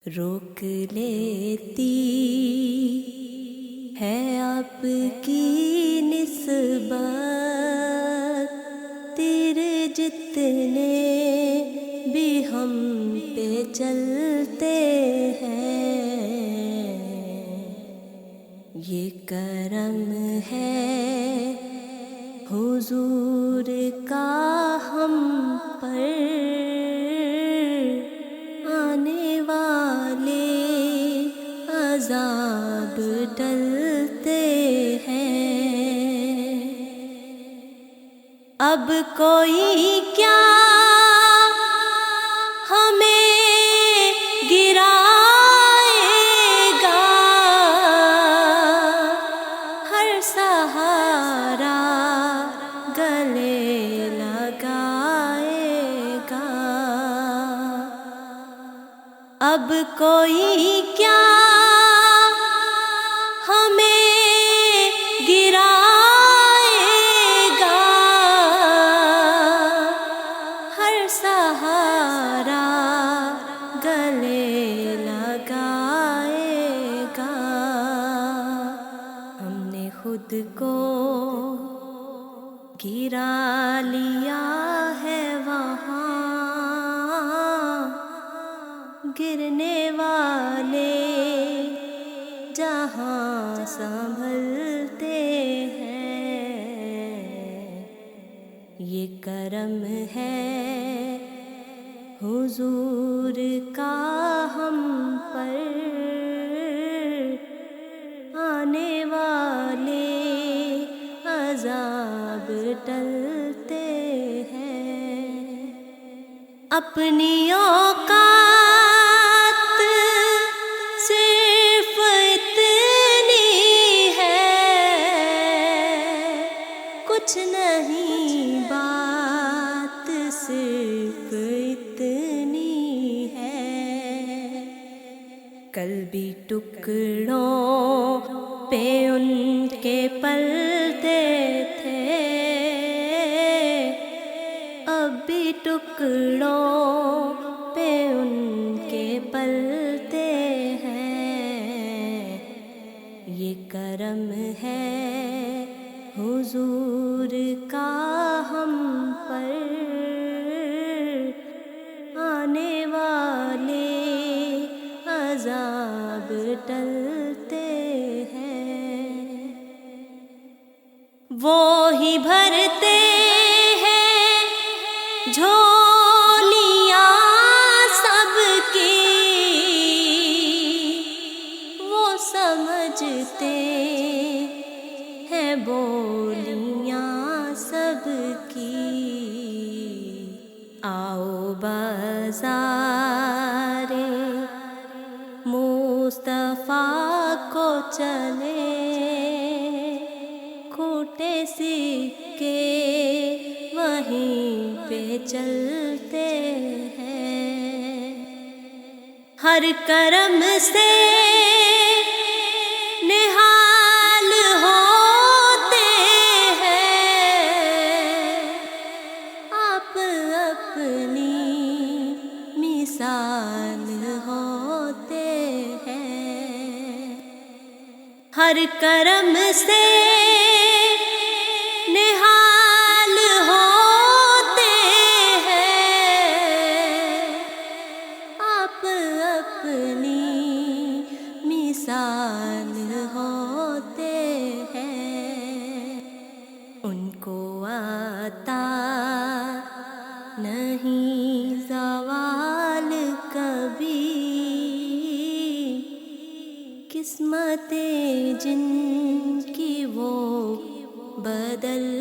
روک لیتی ہے آپ کی نسبت، تیرے جتنے بھی ہم پہ چلتے ہیں، یہ کرم ہے حضور کا ہم پر، آنے والے عذاب ٹلتے ہیں۔ اب کوئی کیا ہمیں گرائے گا، ہر سہارا گلے لگائے گا۔ اب کوئی کیا ہمیں گرائے گا، ہر سہارا گلے لگائے گا۔ ہم نے خود کو گرا لیا ہے وہاں، گرنے والے جہاں سنبھلتے ہیں، یہ کرم ہے حضور کا ہم پر، آنے والے عذاب ٹلتے ہیں۔ اپنی اوقات صرف اتنی ہے، کچھ نہیں بات صرف اتنی ہے۔ کل بھی ٹکڑوں پہ ان کے پلتے تھے، اب بھی ٹکڑوں پہ ان کے پلتے ہیں، یہ کرم ہے حضور کا ہم پر، آنے والے عذاب ٹلتے ہیں۔ وہی بھرتے ہیں جھولیاں سب کی، وہ سمجھتے ہیں بولیاں سب کی۔ آؤ بازار مصطفیٰ کو چلے، کھوٹے سکے وہیں پہ چلتے ہیں، ہر کرم سے نہال ہوتے ہیں، آپ اپنی مثال ہوتے ہیں، ہر کرم سے نہال ہوتے ہیں، آپ اپنی مثال ہوتے ہیں۔ ان کو آتا نہیں زوال کبھی، قسمتیں جن کی وہ بدل